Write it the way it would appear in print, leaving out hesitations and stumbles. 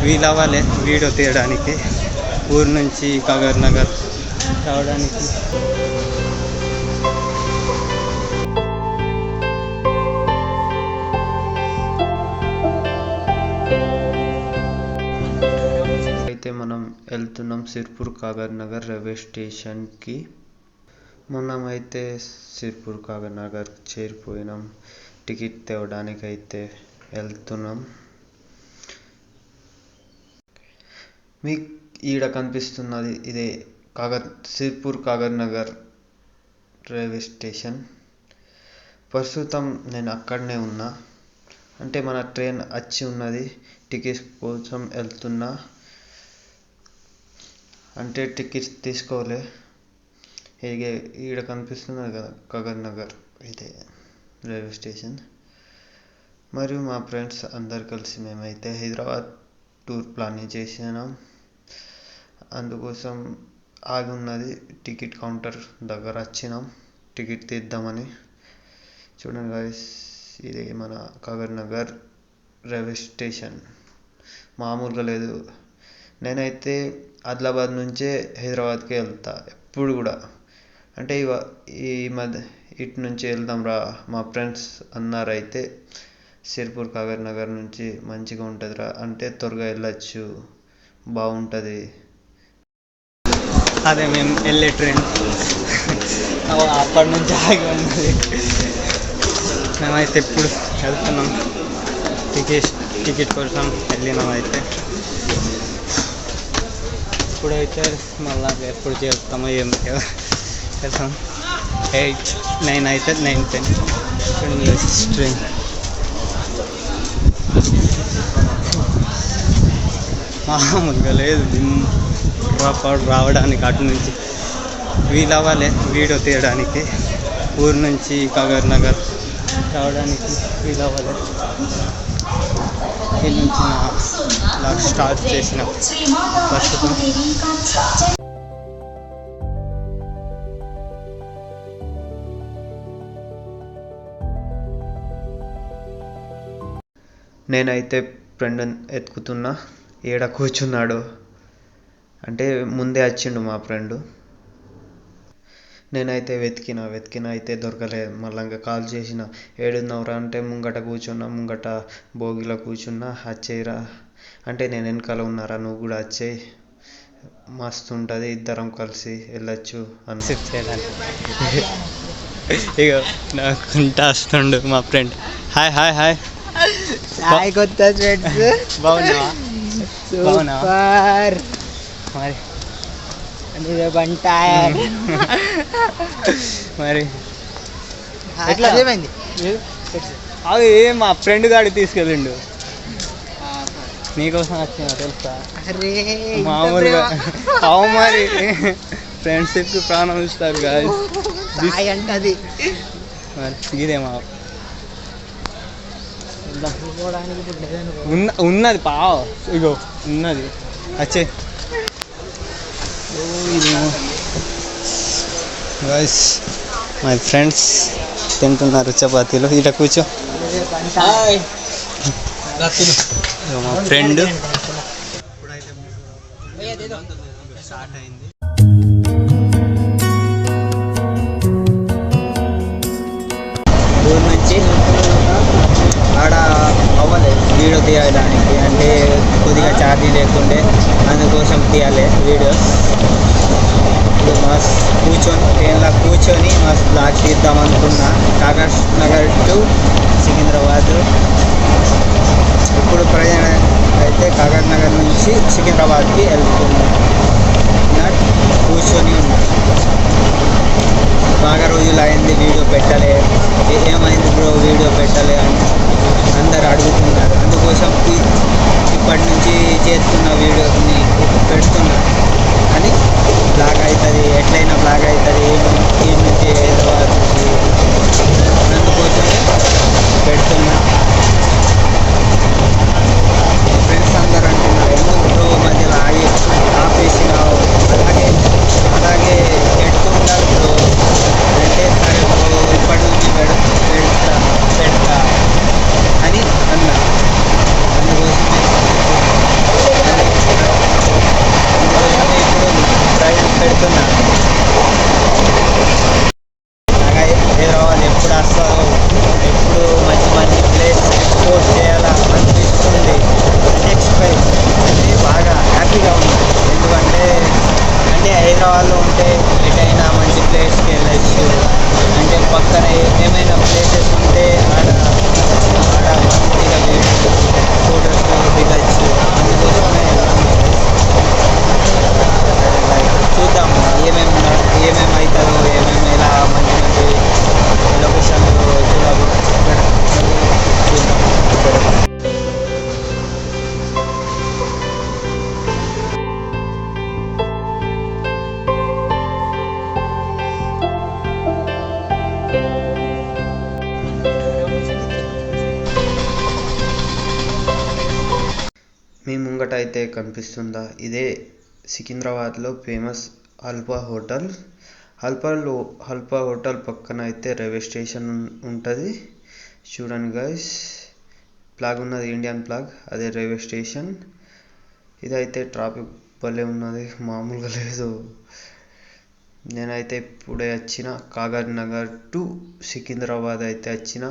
వీలవ్వాలి video తీయడానికి, ఊరు నుంచి కాగజ్ నగర్ రావడానికి. అయితే మనం వెళ్తున్నాం సిర్పూర్ కాగజ్ నగర్ రైల్వే స్టేషన్కి. మనమైతే సిర్పూర్ కాగజ్ నగర్ చేరిపోయినాం. టికెట్ తేవడానికి అయితే వెళ్తున్నాం. మీకు ఈడ కనిపిస్తున్నది ఇదే సిర్పూర్ కాగజ్ నగర్ రైల్వే స్టేషన్. ప్రస్తుతం నేను అక్కడనే ఉన్నా, అంటే మన ట్రైన్ వచ్చి ఉన్నది. టికెట్స్ కోసం వెళ్తున్నా, అంటే టికెట్స్ తీసుకోలే. ఈడ కనిపిస్తున్నది కదా కాగజ్ నగర్, ఇదే రైల్వే స్టేషన్. మరియు మా ఫ్రెండ్స్ అందరు కలిసి మేమైతే హైదరాబాద్ టూర్ ప్లానింగ్ చేసినాం. అందుకోసం ఆగి ఉన్నది టికెట్ కౌంటర్ దగ్గర వచ్చినాం టికెట్ తీద్దామని. చూడండి గైస్, ఇది మన కాగజ్ నగర్ రైల్వే స్టేషన్. మామూలుగా లేదు. నేనైతే ఆదిలాబాద్ నుంచే హైదరాబాద్కి వెళ్తా ఎప్పుడు కూడా. అంటే ఈ మధ్య ఇటు నుంచి వెళ్దాం రా మా ఫ్రెండ్స్ అన్నారైతే, సిర్పూర్ కాగజ్ నగర్ నుంచి మంచిగా ఉంటుంది రా అంటే త్వరగా వెళ్ళచ్చు, బాగుంటుంది. అదే మేము వెళ్ళే ట్రైన్ అప్పటి నుంచి ఆగి ఉన్నది. మేమైతే ఎప్పుడు వెళ్తున్నాం టికెట్ కోసం వెళ్ళినాం. అయితే ఇప్పుడైతే మళ్ళీ ఎప్పుడు చేస్తామో ఏం వెళ్తాం. 8, 9 అయితే 9, 10 ట్రైన్. మామూలుగా లేదు రావడానికి. అటు నుంచి వీలవ్వాలి వీడియో తీయడానికి, ఊరు నుంచి కాగజ్ నగర్ రావడానికి వీలవ్వాలి. ఈ నుంచి ఇలా స్టార్ట్ చేసిన ప్రస్తుతం. నేనైతే ఫ్రెండ్ ఎత్తుకుతున్నా, ఏడ కూర్చున్నాడు అంటే ముందే వచ్చిండు మా ఫ్రెండు. నేనైతే వెతికిన అయితే దొరకలేదు. మళ్ళీ కాల్ చేసిన, ఏడున్నవరా అంటే ముంగట కూర్చున్నా, ముంగట భోగిలో కూర్చున్నా, వచ్చేయరా అంటే నేను వెనకాల ఉన్నారా నువ్వు కూడా వచ్చేయి, మస్తు ఉంటుంది, ఇద్దరం కలిసి వెళ్ళచ్చు అని సెట్ చేయడానికి. ఇక నాకుంటా వస్తుండు మా friend. Hi hi hi hi కొత్త ఫ్రెండ్స్. బాగున్నావా? సూపర్. మరి మరి ఎట్లా ఏమైంది? అవి మా ఫ్రెండ్ గాడి తీసుకెళ్ళిండు, నీకోసం వచ్చిన తెలుసా? మామూలుగా అవు మరి ఫ్రెండ్షిప్కి ప్రాణం ఇస్తారు గాయస్ అంటది. మరి ఇదేమా ఉన్నది పావు, ఇగో ఉన్నది వచ్చే. గైస్ మై ఫ్రెండ్స్ తింటున్నారు చపాతీలు. ఇట కూర్చో. మా ఫ్రెండ్ స్టార్ట్ అయింది. ఊరు నుంచి ఆడ అవ్వలేదు వీడియో తీయడానికి, అంటే కొద్దిగా ఛార్జింగ్ లేకుండే, అందుకోసం తీయాలి వీడియోస్. ఇప్పుడు మస్త్ ట్రైన్లో కూర్చొని మస్త్ బ్లాగ్ తీద్దాం అనుకున్నా. కాగజ్ నగర్ టు సికింద్రాబాద్. ఇప్పుడు ప్రయాణం అయితే కాగజ్ నగర్ నుంచి సికింద్రాబాద్కి వెళ్తున్నా. కూర్చొని ఉన్నా. బాగా రోజులు అయింది వీడియో పెట్టలే, ఏమైంది బ్రో వీడియో పెట్టలే అని అందరు అడుగుతున్నారు. అందుకోసం ఇప్పటి నుంచి చేస్తున్న వీడియోని పెడుతున్నా. అని బ్లాగ్ అవుతుంది, ఎట్లయినా బ్లాగ్ అవుతుంది. ఈ నుంచి హైదరాబాద్ అందుకోసమే పెడుతున్నా. ఫ్రెండ్స్ అందరు అంటున్నారు, ఎందుకు బ్రో మధ్యలో ఆపేసినావు, అలాగే పెడుతుండాలి బ్రో అంటే, సరే బ్రో ఇప్పటి నుంచి పెడతా అని అన్నా. అందుకోసమే మీ ముంగట అయితే కనిపిస్తుందా, ఇదే సికింద్రాబాద్లో famous alpha hotel. Alpha hotel పక్కన అయితే రైల్వే స్టేషన్ ఉంటుంది. చూడండి గైస్, ఫ్లాగ్ ఉన్నది, ఇండియన్ ఫ్లాగ్, అదే రైల్వే స్టేషన్. ఇదైతే ట్రాఫిక్ భలే ఉన్నది, మామూలుగా లేదు. నేనైతే ఇప్పుడే వచ్చిన కాగజ్ నగర్ టు సికింద్రాబాద్ అయితే వచ్చిన.